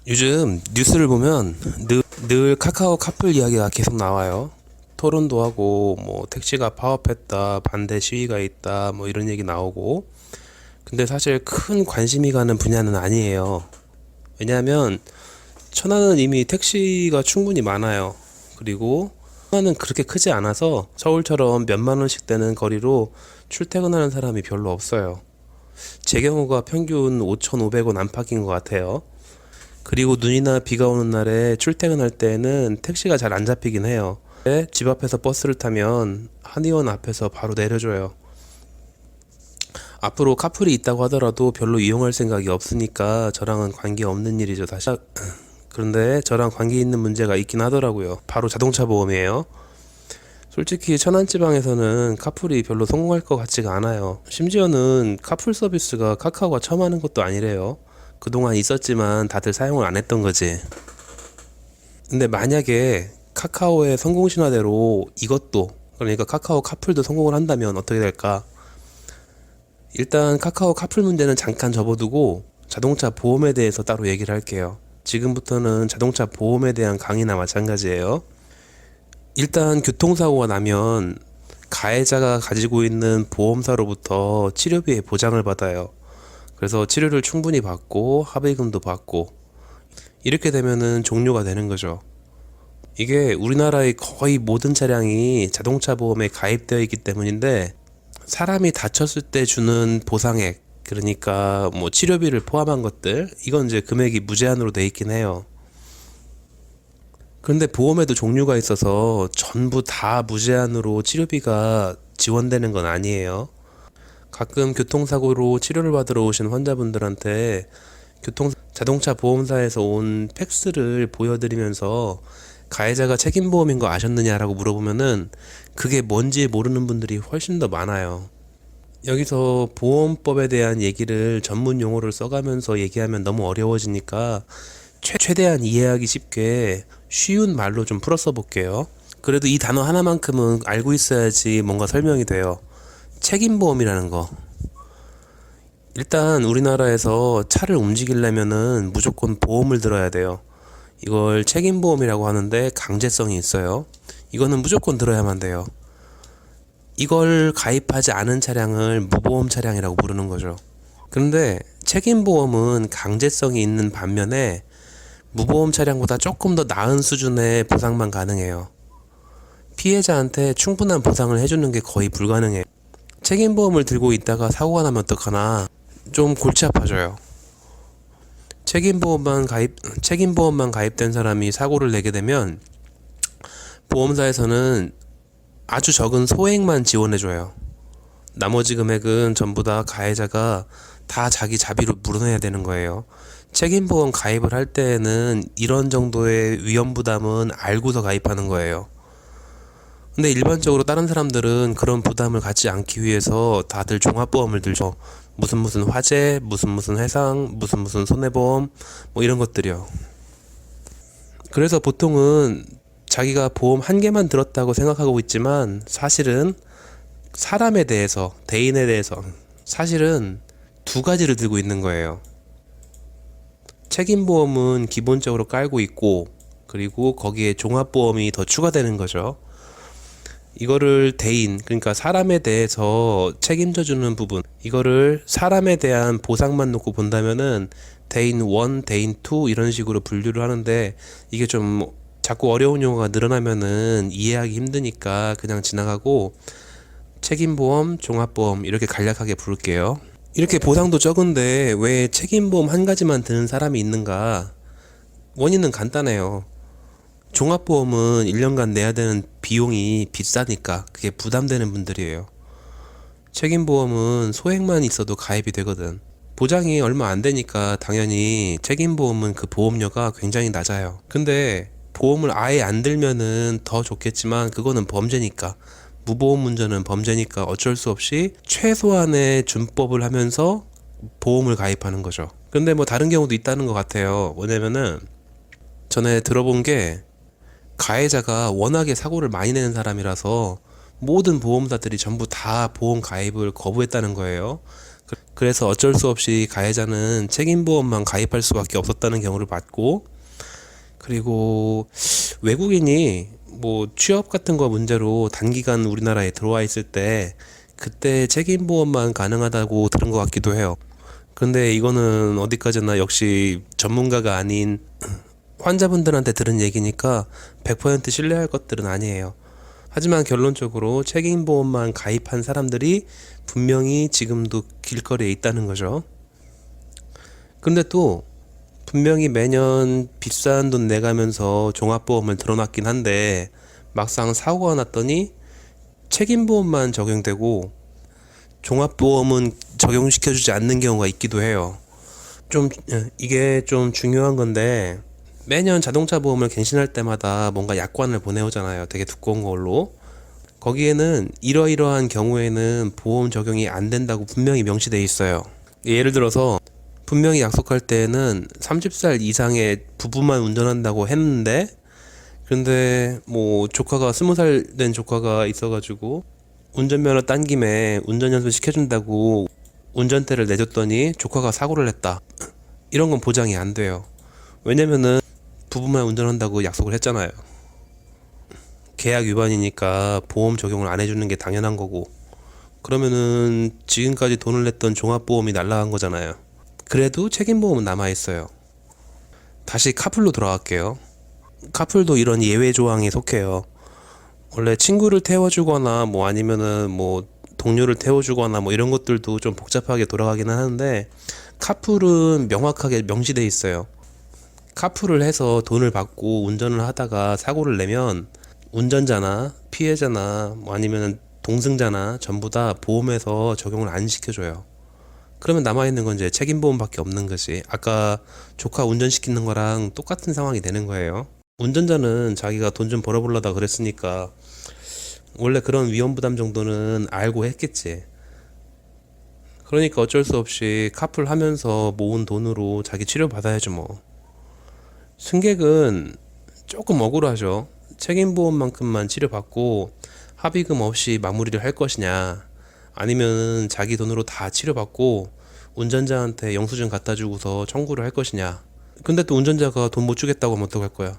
요즘 뉴스를 보면 늘 카카오 카풀 이야기가 계속 나와요. 토론도 하고 뭐 택시가 파업했다, 반대 시위가 있다, 뭐 이런 얘기 나오고. 근데 사실 큰 관심이 가는 분야는 아니에요. 왜냐하면 천안은 이미 택시가 충분히 많아요. 그리고 천안은 그렇게 크지 않아서 서울처럼 몇만 원씩 되는 거리로 출퇴근하는 사람이 별로 없어요. 제 경우가 평균 5,500원 안팎인 것 같아요. 그리고 눈이나 비가 오는 날에 출퇴근할 때는 택시가 잘 안 잡히긴 해요. 집 앞에서 버스를 타면 한의원 앞에서 바로 내려줘요. 앞으로 카풀이 있다고 하더라도 별로 이용할 생각이 없으니까 저랑은 관계없는 일이죠, 사실. 그런데 저랑 관계 있는 문제가 있긴 하더라고요. 바로 자동차 보험이에요. 솔직히 천안지방에서는 카풀이 별로 성공할 것 같지가 않아요. 심지어는 카풀 서비스가 카카오가 처음 하는 것도 아니래요. 그동안 있었지만 다들 사용을 안 했던 거지. 근데 만약에 카카오의 성공신화대로 이것도, 그러니까 카카오 카풀도 성공을 한다면 어떻게 될까? 일단 카카오 카풀 문제는 잠깐 접어두고 자동차 보험에 대해서 따로 얘기를 할게요. 지금부터는 자동차 보험에 대한 강의나 마찬가지예요. 일단 교통사고가 나면 가해자가 가지고 있는 보험사로부터 치료비의 보장을 받아요. 그래서 치료를 충분히 받고 합의금도 받고 이렇게 되면은 종료가 되는 거죠. 이게 우리나라의 거의 모든 차량이 자동차 보험에 가입되어 있기 때문인데, 사람이 다쳤을 때 주는 보상액, 그러니까 뭐 치료비를 포함한 것들, 이건 이제 금액이 무제한으로 돼 있긴 해요. 그런데 보험에도 종류가 있어서 전부 다 무제한으로 치료비가 지원되는 건 아니에요. 가끔 교통사고로 치료를 받으러 오신 환자분들한테 자동차 보험사에서 온 팩스를 보여드리면서 가해자가 책임보험인 거 아셨느냐라고 물어보면은 그게 뭔지 모르는 분들이 훨씬 더 많아요. 여기서 보험법에 대한 얘기를 전문 용어를 써가면서 얘기하면 너무 어려워지니까 최대한 이해하기 쉽게 쉬운 말로 좀 풀어 써볼게요. 그래도 이 단어 하나만큼은 알고 있어야지 뭔가 설명이 돼요. 책임보험이라는 거. 일단 우리나라에서 차를 움직이려면은 무조건 보험을 들어야 돼요. 이걸 책임보험이라고 하는데 강제성이 있어요. 이거는 무조건 들어야만 돼요. 이걸 가입하지 않은 차량을 무보험 차량이라고 부르는 거죠. 그런데 책임보험은 강제성이 있는 반면에 무보험 차량보다 조금 더 나은 수준의 보상만 가능해요. 피해자한테 충분한 보상을 해주는 게 거의 불가능해요. 책임보험을 들고 있다가 사고가 나면 어떡하나, 좀 골치 아파져요. 책임보험만 가입된 사람이 사고를 내게 되면 보험사에서는 아주 적은 소액만 지원해줘요. 나머지 금액은 전부 다 가해자가 다 자기 자비로 물어내야 되는 거예요. 책임보험 가입을 할 때에는 이런 정도의 위험 부담은 알고서 가입하는 거예요. 근데 일반적으로 다른 사람들은 그런 부담을 갖지 않기 위해서 다들 종합보험을 들죠. 무슨 화재, 무슨 해상, 무슨 손해보험, 뭐 이런 것들이요. 그래서 보통은 자기가 보험 한 개만 들었다고 생각하고 있지만 사실은 사람에 대해서, 대인에 대해서 사실은 두 가지를 들고 있는 거예요. 책임보험은 기본적으로 깔고 있고, 그리고 거기에 종합보험이 더 추가되는 거죠. 이거를 대인, 그러니까 사람에 대해서 책임져주는 부분, 이거를 사람에 대한 보상만 놓고 본다면은 대인 1, 대인 2 이런 식으로 분류를 하는데, 이게 좀 자꾸 어려운 용어가 늘어나면은 이해하기 힘드니까 그냥 지나가고 책임보험, 종합보험 이렇게 간략하게 부를게요. 이렇게 보상도 적은데 왜 책임보험 한 가지만 드는 사람이 있는가? 원인은 간단해요. 종합보험은 1년간 내야 되는 비용이 비싸니까 그게 부담되는 분들이에요. 책임보험은 소액만 있어도 가입이 되거든. 보장이 얼마 안 되니까 당연히 책임보험은 그 보험료가 굉장히 낮아요. 근데 보험을 아예 안 들면은 더 좋겠지만 그거는 범죄니까, 무보험 운전은 범죄니까 어쩔 수 없이 최소한의 준법을 하면서 보험을 가입하는 거죠. 근데 뭐 다른 경우도 있다는 것 같아요. 뭐냐면은 전에 들어본 게, 가해자가 워낙에 사고를 많이 내는 사람이라서 모든 보험사들이 전부 다 보험 가입을 거부했다는 거예요. 그래서 어쩔 수 없이 가해자는 책임보험만 가입할 수밖에 없었다는 경우를 봤고, 그리고 외국인이 뭐 취업 같은 거 문제로 단기간 우리나라에 들어와 있을 때 그때 책임보험만 가능하다고 들은 것 같기도 해요. 근데 이거는 어디까지나 역시 전문가가 아닌 환자분들한테 들은 얘기니까 100% 신뢰할 것들은 아니에요. 하지만 결론적으로 책임보험만 가입한 사람들이 분명히 지금도 길거리에 있다는 거죠. 근데 또 분명히 매년 비싼 돈 내가면서 종합보험을 들어놨긴 한데 막상 사고가 났더니 책임보험만 적용되고 종합보험은 적용시켜주지 않는 경우가 있기도 해요. 이게 좀 중요한 건데, 매년 자동차 보험을 갱신할 때마다 뭔가 약관을 보내오잖아요. 되게 두꺼운 걸로. 거기에는 이러이러한 경우에는 보험 적용이 안 된다고 분명히 명시돼 있어요. 예를 들어서 분명히 약속할 때는 30살 이상의 부부만 운전한다고 했는데, 근데 뭐 조카가 20살 된 조카가 있어가지고 운전면허 딴 김에 운전연수 시켜준다고 운전대를 내줬더니 조카가 사고를 했다. 이런 건 보장이 안 돼요. 왜냐면은 부부만 운전한다고 약속을 했잖아요. 계약 위반이니까 보험 적용을 안 해주는 게 당연한 거고, 그러면은 지금까지 돈을 냈던 종합보험이 날라간 거잖아요. 그래도 책임보험은 남아있어요. 다시 카풀로 돌아갈게요. 카풀도 이런 예외 조항에 속해요. 원래 친구를 태워주거나 뭐 아니면은 뭐 동료를 태워주거나 뭐 이런 것들도 좀 복잡하게 돌아가기는 하는데, 카풀은 명확하게 명시돼 있어요. 카풀을 해서 돈을 받고 운전을 하다가 사고를 내면 운전자나 피해자나 뭐 아니면 동승자나 전부 다 보험에서 적용을 안 시켜줘요. 그러면 남아있는 건 이제 책임보험밖에 없는 거지. 아까 조카 운전시키는 거랑 똑같은 상황이 되는 거예요. 운전자는 자기가 돈 좀 벌어보려다 그랬으니까 원래 그런 위험부담 정도는 알고 했겠지. 그러니까 어쩔 수 없이 카풀 하면서 모은 돈으로 자기 치료 받아야죠 뭐. 승객은 조금 억울하죠. 책임보험만큼만 치료받고 합의금 없이 마무리를 할 것이냐, 아니면 자기 돈으로 다 치료받고 운전자한테 영수증 갖다 주고서 청구를 할 것이냐. 근데 또 운전자가 돈 못 주겠다고 하면 어떡할 거야?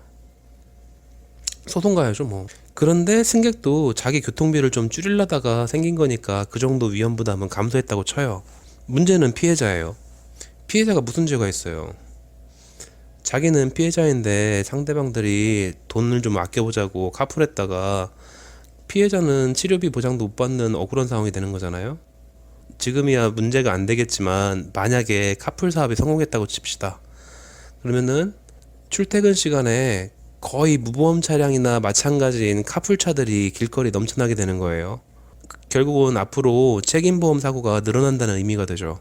소송 가야죠 뭐. 그런데 승객도 자기 교통비를 좀 줄이려다가 생긴 거니까 그 정도 위험 부담은 감수했다고 쳐요. 문제는 피해자예요. 피해자가 무슨 죄가 있어요? 자기는 피해자인데 상대방들이 돈을 좀 아껴보자고 카풀했다가 피해자는 치료비 보장도 못 받는 억울한 상황이 되는 거잖아요. 지금이야 문제가 안 되겠지만 만약에 카풀 사업이 성공했다고 칩시다. 그러면은 출퇴근 시간에 거의 무보험 차량이나 마찬가지인 카풀차들이 길거리 넘쳐나게 되는 거예요. 결국은 앞으로 책임보험 사고가 늘어난다는 의미가 되죠.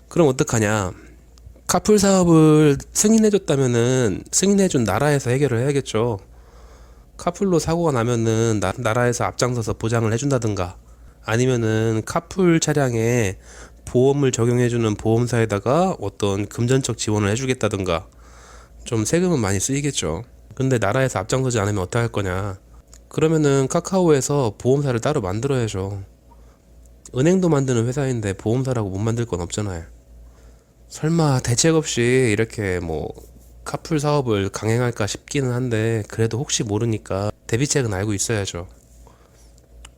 그럼 어떡하냐? 카풀 사업을 승인해줬다면은 승인해준 나라에서 해결을 해야겠죠. 카풀로 사고가 나면은 나라에서 앞장서서 보장을 해준다든가, 아니면은 카풀 차량에 보험을 적용해주는 보험사에다가 어떤 금전적 지원을 해주겠다든가, 좀 세금은 많이 쓰이겠죠. 근데 나라에서 앞장서지 않으면 어떡할 거냐? 그러면은 카카오에서 보험사를 따로 만들어야죠. 은행도 만드는 회사인데 보험사라고 못 만들 건 없잖아요. 설마 대책 없이 이렇게 뭐 카풀 사업을 강행할까 싶기는 한데, 그래도 혹시 모르니까 대비책은 알고 있어야죠.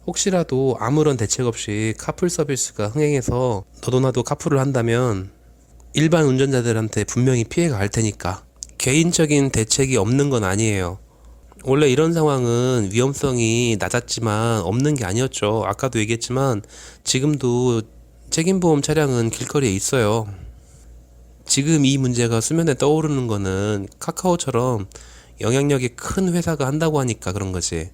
혹시라도 아무런 대책 없이 카풀 서비스가 흥행해서 너도 나도 카풀을 한다면 일반 운전자들한테 분명히 피해가 갈 테니까 개인적인 대책이 없는 건 아니에요. 원래 이런 상황은 위험성이 낮았지만 없는 게 아니었죠. 아까도 얘기했지만 지금도 책임보험 차량은 길거리에 있어요. 지금 이 문제가 수면에 떠오르는 거는 카카오처럼 영향력이 큰 회사가 한다고 하니까 그런 거지.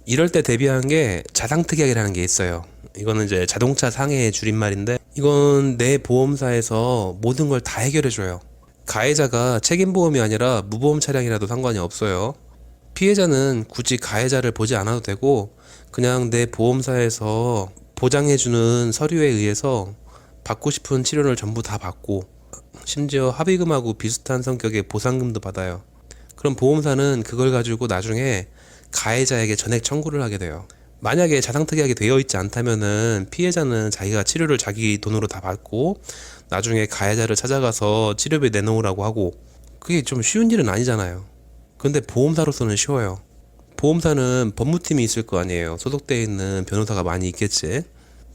이럴 때 대비하는 게 자상특약이라는 게 있어요. 이거는 이제 자동차 상해의 줄임말인데, 이건 내 보험사에서 모든 걸 다 해결해줘요. 가해자가 책임보험이 아니라 무보험 차량이라도 상관이 없어요. 피해자는 굳이 가해자를 보지 않아도 되고 그냥 내 보험사에서 보장해주는 서류에 의해서 받고 싶은 치료를 전부 다 받고, 심지어 합의금하고 비슷한 성격의 보상금도 받아요. 그럼 보험사는 그걸 가지고 나중에 가해자에게 전액 청구를 하게 돼요. 만약에 자상특약이 되어 있지 않다면은 피해자는 자기가 치료를 자기 돈으로 다 받고 나중에 가해자를 찾아가서 치료비 내놓으라고 하고, 그게 좀 쉬운 일은 아니잖아요. 근데 보험사로서는 쉬워요. 보험사는 법무팀이 있을 거 아니에요. 소속되어 있는 변호사가 많이 있겠지.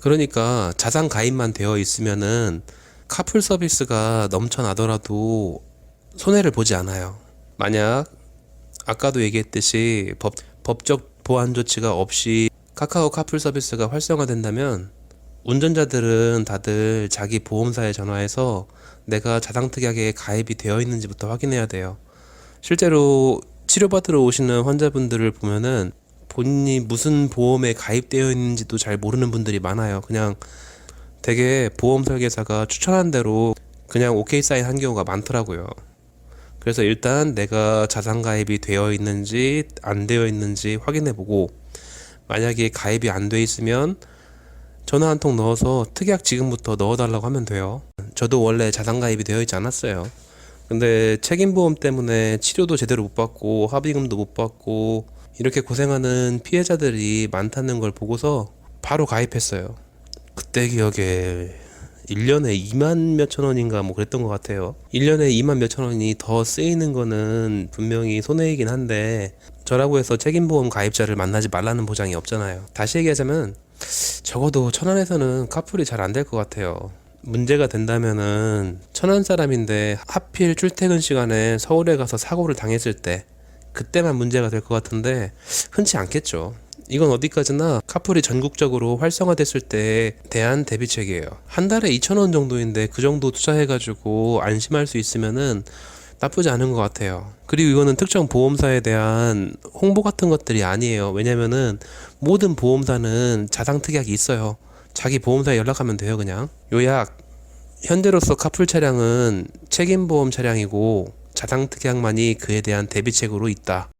그러니까 자산 가입만 되어 있으면은 카풀 서비스가 넘쳐나더라도 손해를 보지 않아요. 만약 아까도 얘기했듯이 법적 보완 조치가 없이 카카오 카풀 서비스가 활성화된다면 운전자들은 다들 자기 보험사에 전화해서 내가 자상특약에 가입이 되어 있는지부터 확인해야 돼요. 실제로 치료받으러 오시는 환자분들을 보면은 본인이 무슨 보험에 가입되어 있는지도 잘 모르는 분들이 많아요. 그냥 되게 보험 설계사가 추천한 대로 그냥 오케이 사인 한 경우가 많더라고요. 그래서 일단 내가 자산 가입이 되어 있는지 안 되어 있는지 확인해보고, 만약에 가입이 안 돼 있으면 전화 한 통 넣어서 특약 지금부터 넣어달라고 하면 돼요. 저도 원래 자산 가입이 되어 있지 않았어요. 근데 책임보험 때문에 치료도 제대로 못 받고 합의금도 못 받고 이렇게 고생하는 피해자들이 많다는 걸 보고서 바로 가입했어요. 그때 기억에 1년에 2만 몇천 원인가 뭐 그랬던 것 같아요. 1년에 2만 몇천 원이 더 쓰이는 거는 분명히 손해이긴 한데, 저라고 해서 책임보험 가입자를 만나지 말라는 보장이 없잖아요. 다시 얘기하자면 적어도 천안에서는 카풀이 잘 안 될 것 같아요. 문제가 된다면은 천안 사람인데 하필 출퇴근 시간에 서울에 가서 사고를 당했을 때, 그때만 문제가 될 것 같은데 흔치 않겠죠. 이건 어디까지나 카풀이 전국적으로 활성화됐을 때에 대한 대비책이에요. 한 달에 2,000원 정도인데 그 정도 투자해가지고 안심할 수 있으면은 나쁘지 않은 것 같아요. 그리고 이거는 특정 보험사에 대한 홍보 같은 것들이 아니에요. 왜냐면은 모든 보험사는 자상특약이 있어요. 자기 보험사에 연락하면 돼요. 그냥 요약, 현재로서 카풀 차량은 책임보험 차량이고 자상특약만이 그에 대한 대비책으로 있다.